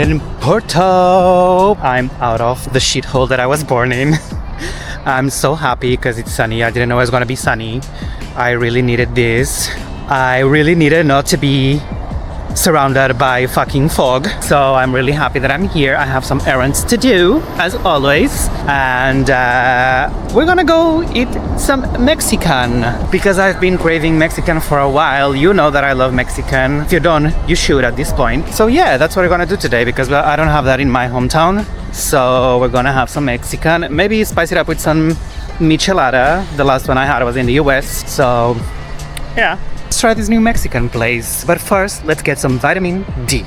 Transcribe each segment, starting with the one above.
in Porto. I'm out of the shithole that I was born in. I'm so happy because it's sunny. I didn't know it was gonna be sunny. I really needed this. I really needed not to be surrounded by fucking fog. So I'm really happy that I'm here. I have some errands to do, as always. And we're gonna go eat some Mexican because I've been craving Mexican for a while. You know that I love Mexican. If you don't, you should at this point. So yeah, that's what we're gonna do today because I don't have that in my hometown. So we're gonna have some Mexican. Maybe spice it up with some michelada. The last one I had was in the US. So yeah. Let's try this new Mexican place, but first let's get some vitamin D.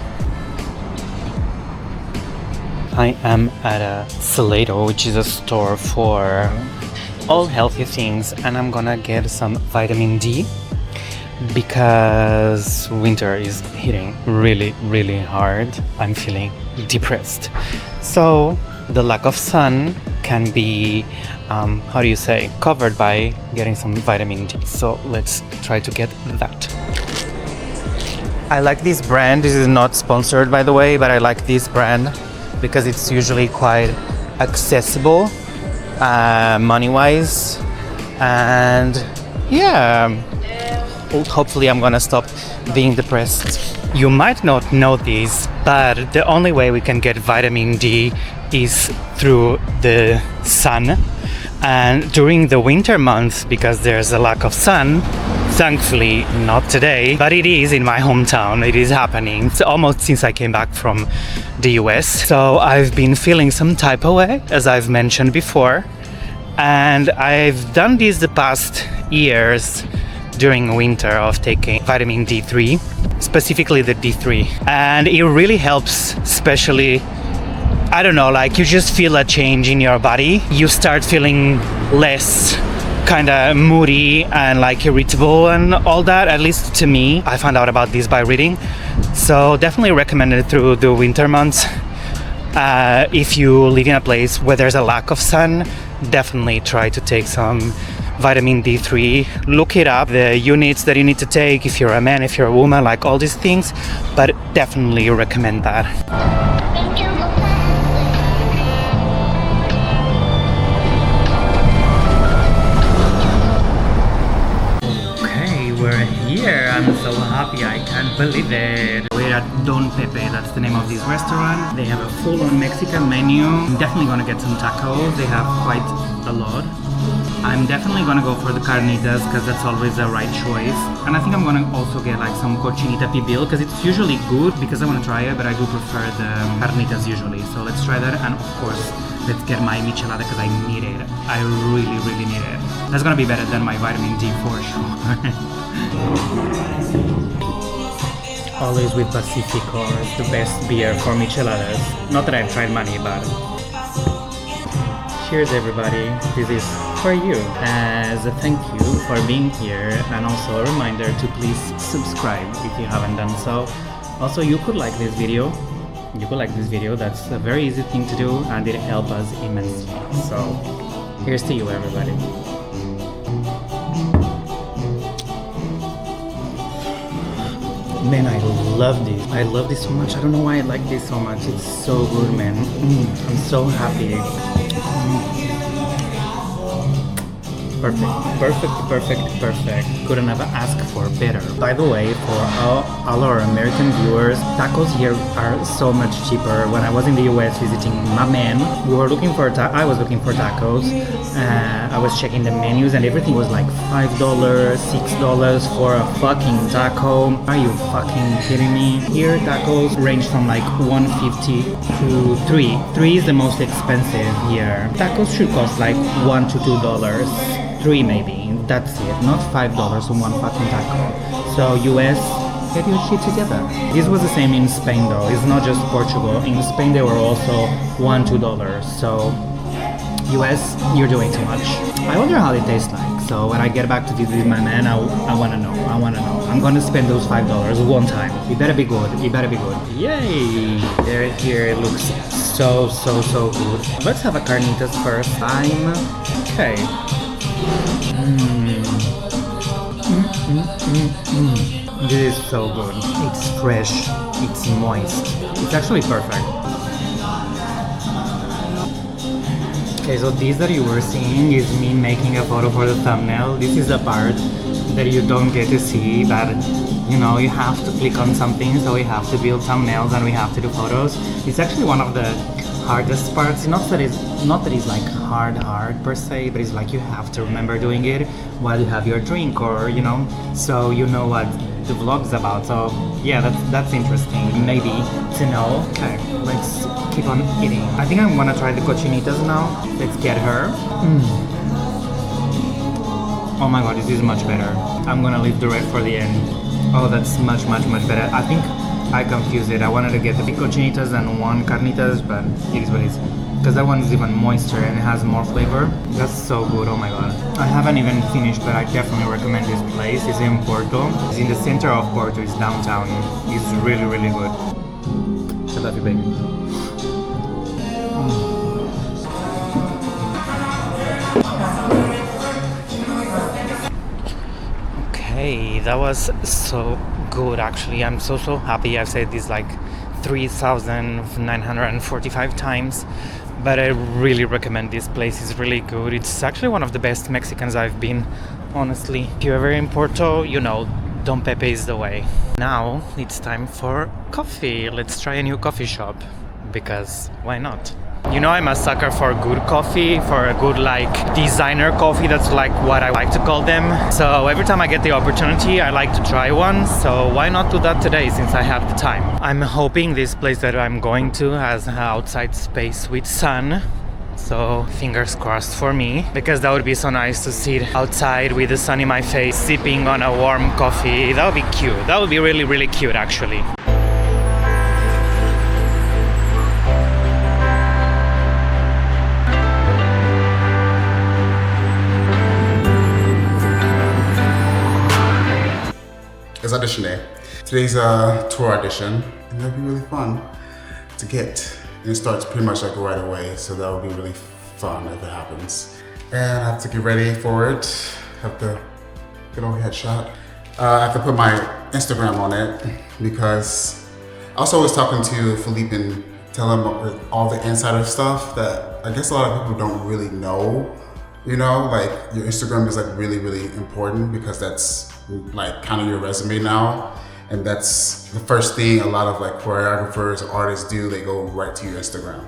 I am at a Salado, which is a store for all healthy things, and I'm gonna get some vitamin D because winter is hitting really hard. I'm feeling depressed. So the lack of sun can be covered by getting some vitamin D. So let's try to get that. I like this brand. This is not sponsored, by the way, but I like this brand because it's usually quite accessible money-wise. And yeah, hopefully I'm gonna stop being depressed. You might not know this, but the only way we can get vitamin D is through the sun. And during the winter months, because there's a lack of sun, thankfully not today, but it is in my hometown, it is happening. It's almost since I came back from the US. So I've been feeling some type of way, as I've mentioned before. And I've done this the past years during winter of taking vitamin D3, specifically the D3. And it really helps, especially I don't know, like you just feel a change in your body. You start feeling less kind of moody and like irritable and all that, at least to me. I found out about this by reading. So definitely recommend it through the winter months. If you live in a place where there's a lack of sun, definitely try to take some vitamin D3. Look it up, the units that you need to take if you're a man, if you're a woman, like all these things. But definitely recommend that. We're here. I'm so happy. I can't believe it. We're at Don Pepe. That's the name of this restaurant. They have a full-on Mexican menu. I'm definitely gonna get some tacos. They have quite a lot. I'm definitely gonna go for the carnitas because that's always the right choice. And I think I'm gonna also get like some cochinita pibil because it's usually good because I wanna try it, but I do prefer the carnitas usually. So let's try that. And of course, let's get my michelada because I need it. I really need it. That's gonna be better than my vitamin D for sure. Always with Pacifico, it's the best beer for micheladas. Not that I've tried many, but cheers everybody. This is for you as a thank you for being here, and also a reminder to please subscribe if you haven't done so. Also, you could like this video. That's a very easy thing to do and it helps us immensely. So here's to you everybody. Man, I love this. I love this so much. I don't know why I like this so much. It's so good, man. I'm so happy. Perfect. Couldn't have asked for better. By the way, for all our American viewers, tacos here are so much cheaper. When I was in the US visiting my man, I was looking for tacos. I was checking the menus and everything was like $5, $6 for a fucking taco. Are you fucking kidding me? Here tacos range from like $1.50 to $3. $3 is the most expensive here. Tacos should cost like $1 to $2. $3 maybe, that's it, not $5 on one fucking taco. So US, get your shit together. This was the same in Spain though, it's not just Portugal. In Spain they were also $1, $2. So US, you're doing too much. I wonder how it tastes like. So when I get back to visit my man, I wanna know. I'm gonna spend those $5 one time. It better be good, Yay! There, here, it looks so good. Let's have a carnitas first time. Okay. This is so good. It's fresh. it's moist. It's actually perfect. Okay, so this that you were seeing is me making a photo for the thumbnail. This is the part that you don't get to see, but you know, you have to click on something, so we have to build thumbnails and we have to do photos. It's actually one of the hardest parts. Not that it's like hard per se, but it's like you have to remember doing it while you have your drink, or you know, so you know what the vlog's about. So yeah, that's interesting maybe to know. Okay, let's keep on eating. I think I'm gonna try the cochinitas now. Let's get her. Oh my god, this is much better. I'm gonna leave the red for the end. Oh, that's much better. I think I confused it. I wanted to get the big cochinitas and one carnitas, but it is what it is. Because that one is even moister and it has more flavor. That's so good, oh my god. I haven't even finished, but I definitely recommend this place. It's in Porto. It's in the center of Porto. It's downtown. It's really good. I love you, baby. Okay, that was so good actually. I'm so happy. I've said this like 3,945 times, but I really recommend this place. It's really good. It's actually one of the best Mexicans I've been, honestly. If you're ever in Porto, you know Don Pepe is the way. Now it's time for coffee. Let's try a new coffee shop, because why not? You know, I'm a sucker for good coffee, for a good like designer coffee. That's like what I like to call them. So every time I get the opportunity, I like to try one. So why not do that today since I have the time? I'm hoping this place that I'm going to has an outside space with sun. So fingers crossed for me, because that would be so nice to sit outside with the sun in my face, sipping on a warm coffee. That would be cute. That would be really cute actually. It's audition day. Today's a tour audition, and that'll be really fun to get. And it starts pretty much like right away, so that will be really fun if it happens. And I have to get ready for it. Have to get over headshot. I have to put my Instagram on it, because I was always talking to Filipe and tell him all the insider stuff that I guess a lot of people don't really know. You know, like your Instagram is like really important, because that's like kind of your resume now, and that's the first thing a lot of like choreographers, artists do. They go right to your Instagram.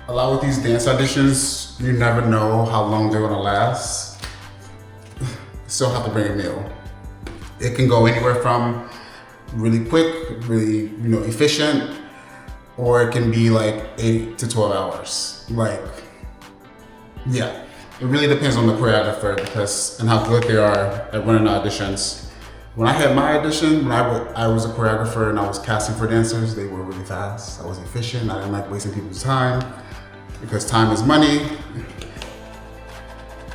A lot with these dance auditions, you never know how long they're gonna last. Still have to bring a meal. It can go anywhere from really quick, really efficient, or it can be like 8 to 12 hours. Like, yeah. It really depends on the choreographer and how good they are at running auditions. When I had my audition, when I was a choreographer and I was casting for dancers, they were really fast. I was efficient. I didn't like wasting people's time, because time is money.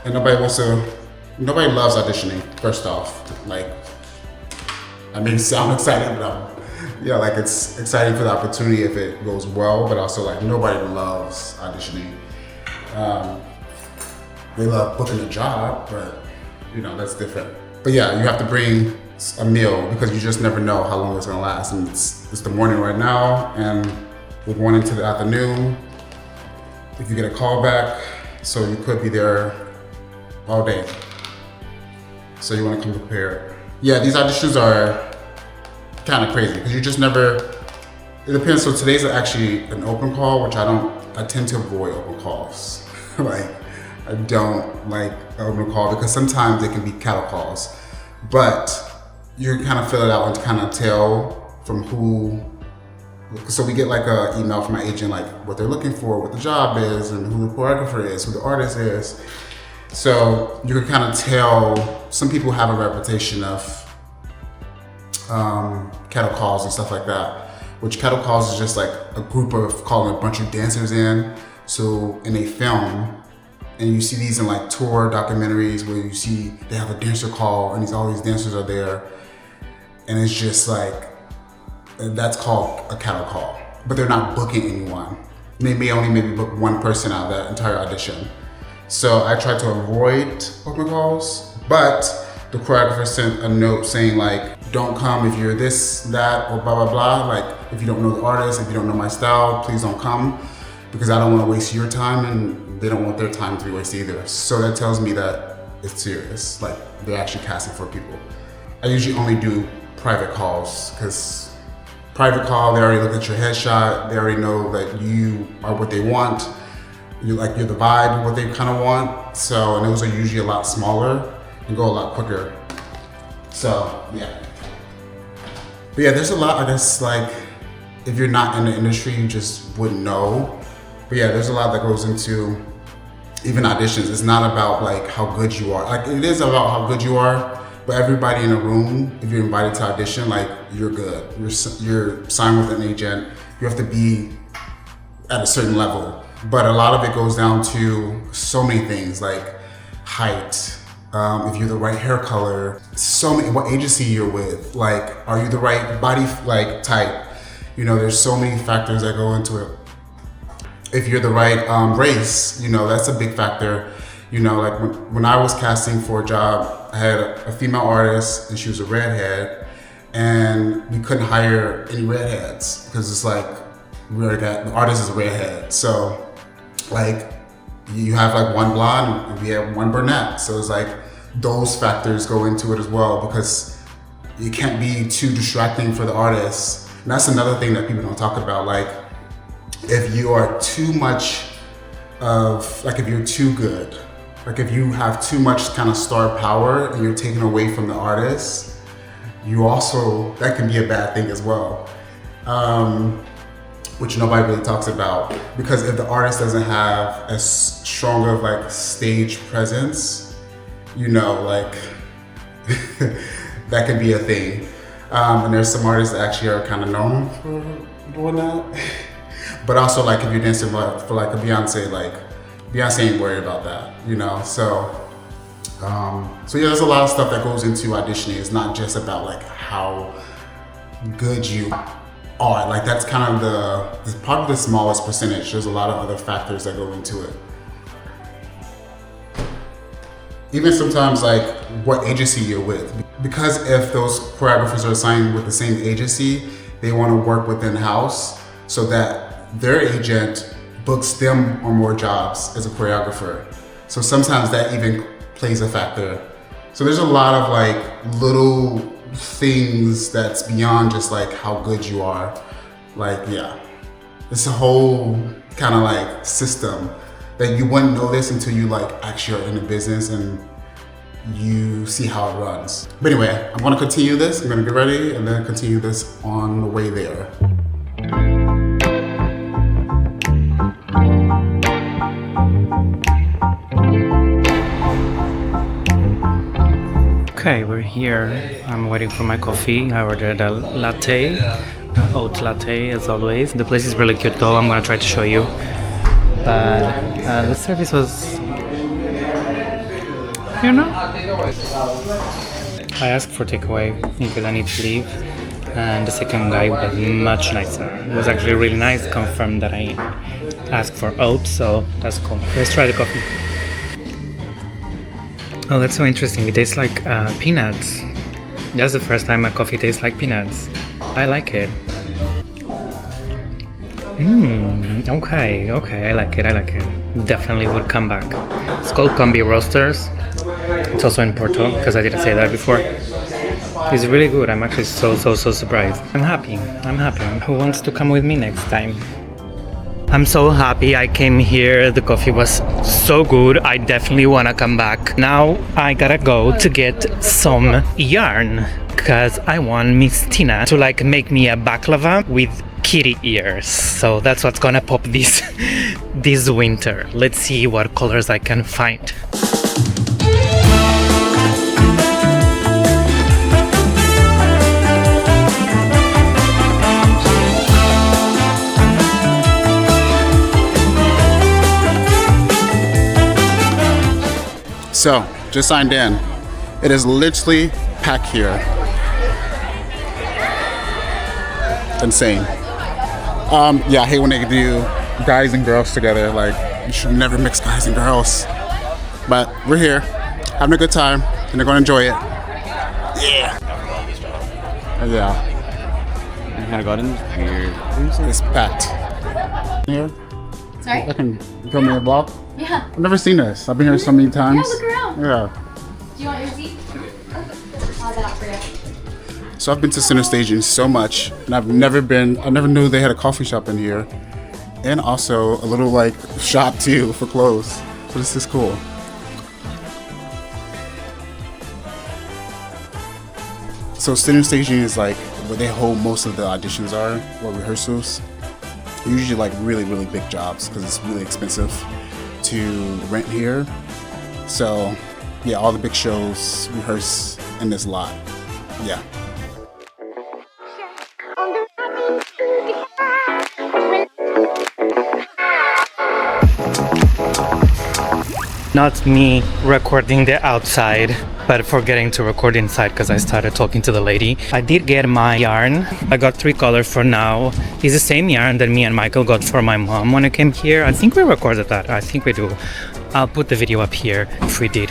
And nobody loves auditioning, first off. Like, I may sound excited, but yeah, like it's exciting for the opportunity if it goes well, but also like nobody loves auditioning. They love booking a job, but you know, that's different. But yeah, you have to bring a meal, because you just never know how long it's gonna last. And it's the morning right now, and we're going into the afternoon. If you get a call back, so you could be there all day. So you wanna come prepared. Yeah, these auditions are kind of crazy, because you just never, it depends. So today's actually an open call, which I tend to avoid open calls. Like, I don't like an open call, because sometimes they can be cattle calls, but you kind of fill it out and kind of tell from who. So we get like an email from my agent, like what they're looking for, what the job is, and who the choreographer is, who the artist is. So you can kind of tell. Some people have a reputation of cattle calls and stuff like that, which cattle calls is just like a group of calling a bunch of dancers in. So in a film, and you see these in like tour documentaries where you see they have a dancer call and all these dancers are there, and it's just like, that's called a cattle call, but they're not booking anyone. They may only maybe book one person out of that entire audition. So I try to avoid open calls, but the choreographer sent a note saying like, don't come if you're this, that, or blah, blah, blah. Like, if you don't know the artist, if you don't know my style, please don't come, because I don't want to waste your time and they don't want their time to be wasted either. So that tells me that it's serious. Like, they're actually casting for people. I usually only do private calls, because private call, they already look at your headshot, they already know that you are what they want. You're the vibe, what they kind of want. So, and those are usually a lot smaller and go a lot quicker. So, yeah. But yeah, there's a lot, I guess, like, if you're not in the industry, you just wouldn't know. But yeah, there's a lot that goes into even auditions. It's not about like how good you are. Like, it is about how good you are, but everybody in a room, if you're invited to audition, like, you're good. You're signed with an agent. You have to be at a certain level. But a lot of it goes down to so many things, like height, if you're the right hair color, so many, what agency you're with, like, are you the right body like type? You know, there's so many factors that go into it. If you're the right race, you know, that's a big factor. You know, like when I was casting for a job, I had a female artist and she was a redhead, and we couldn't hire any redheads because it's like, we already got, the artist is a redhead. So like, you have like one blonde and we have one brunette. So it's like, those factors go into it as well, because it can't be too distracting for the artist. And that's another thing that people don't talk about. Like, if you are too much of, like, if you're too good, like if you have too much kind of star power and you're taken away from the artist, you also, that can be a bad thing as well. Which nobody really talks about, because if the artist doesn't have as strong of like stage presence, you know, like that could be a thing. And there's some artists that actually are kind of known for doing that. But also, like, if you're dancing for like a Beyonce, like Beyonce ain't worried about that, you know? So yeah, there's a lot of stuff that goes into auditioning. It's not just about like how good you are. Like, that's kind of it's probably the smallest percentage. There's a lot of other factors that go into it. Even sometimes like what agency you're with. Because if those choreographers are signed with the same agency, they want to work within house so that their agent books them on more jobs as a choreographer. So sometimes that even plays a factor. So there's a lot of like little things that's beyond just like how good you are. Like, yeah, it's a whole kind of like system that you wouldn't know this until you like actually are in the business and you see how it runs. But anyway, I'm gonna continue this. I'm gonna get ready and then continue this on the way there. Okay, we're here. I'm waiting for my coffee. I ordered a latte, oat latte as always. The place is really cute though. I'm gonna try to show you. But the service was, you know. I asked for takeaway because I need to leave, and the second guy was much nicer. It was actually really nice. Confirmed that I asked for oats, so that's cool. Let's try the coffee. Oh, that's so interesting. It tastes like peanuts. That's the first time my coffee tastes like peanuts. I like it. Okay, I like it. Definitely would come back. It's called Combi Roasters. It's also in Porto, because I didn't say that before. It's really good. I'm actually so surprised. I'm happy. Who wants to come with me next time? I'm so happy I came here. The coffee was so good. I definitely want to come back. Now I gotta go to get some yarn, because I want Miss Tina to like make me a baklava with kitty ears. So that's what's gonna pop this winter. Let's see what colors I can find. So, just signed in. It is literally packed here. Insane. Yeah, I hate when they do guys and girls together. Like, you should never mix guys and girls. But we're here, having a good time, and they're gonna enjoy it. Yeah. Yeah, My garden is weird. it's packed. Here, Sorry? I can film me a vlog. Yeah. I've never seen this. I've been here so many times. Yeah, look around. Yeah. Do you want your seat? I'll have that for you. So I've been to Center Staging so much, and I never knew they had a coffee shop in here, and also a little like shop too for clothes. So this is cool. So Center Staging is like where they hold most of the auditions are, or rehearsals. Usually like really, really big jobs because it's really expensive to rent here. So yeah, all the big shows rehearse in this lot. Yeah. Not me recording the outside, but forgetting to record inside because I started talking to the lady. I did get my yarn. I got 3 colors for now. It's the same yarn that me and Michael got for my mom when I came here. I think we recorded that. I think we do. I'll put the video up here if we did.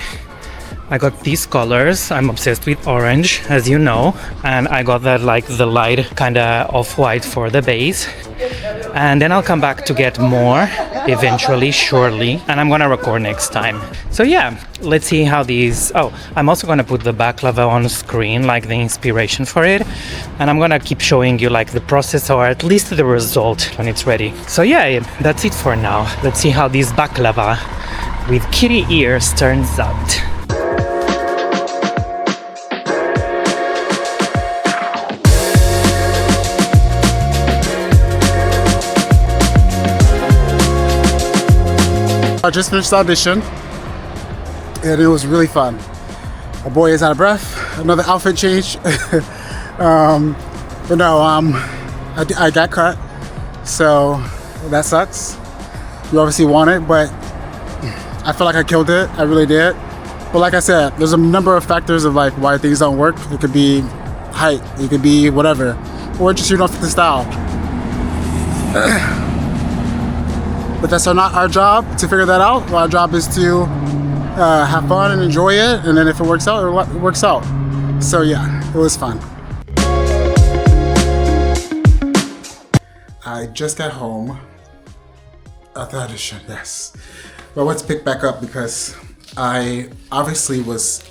I got these colors. I'm obsessed with orange, as you know, and I got that like the light kind of off-white for the base. And then I'll come back to get more eventually, surely, and I'm gonna record next time. So yeah, let's see how these. Oh, I'm also gonna put the baklava on screen, like the inspiration for it, and I'm gonna keep showing you like the process or at least the result when it's ready. So yeah, that's it for now. Let's see how this baklava with kitty ears turns out. I just finished the audition, and it was really fun. My boy is out of breath. Another outfit change, but no, I got cut, so that sucks. You obviously want it, but I feel like I killed it. I really did. But like I said, there's a number of factors of like why things don't work. It could be height, it could be whatever, or just you don't fit the style. But that's not our job to figure that out. Our job is to have fun and enjoy it, and then if it works out, it works out. So yeah, it was fun. I just got home after the audition, yes. But I went to pick back up because I obviously was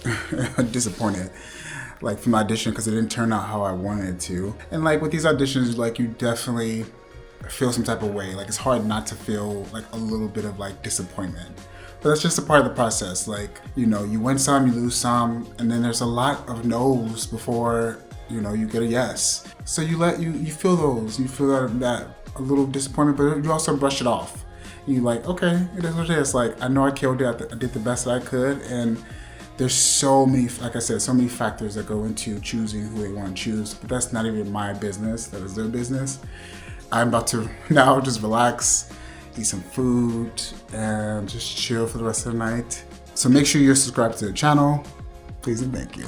disappointed, like from the audition, because it didn't turn out how I wanted it to. And like with these auditions, like you definitely feel some type of way. Like it's hard not to feel like a little bit of like disappointment. But that's just a part of the process. Like, you know, you win some, you lose some, and then there's a lot of no's before, you know, you get a yes. So you feel those, you feel that a little disappointment, but you also brush it off. You like, okay, it is what it is. Like, I know I killed it, I did the best that I could, and there's so many, like I said, so many factors that go into choosing who they want to choose, but that's not even my business, that is their business. I'm about to now just relax, eat some food, and just chill for the rest of the night. So make sure you're subscribed to the channel, please and thank you.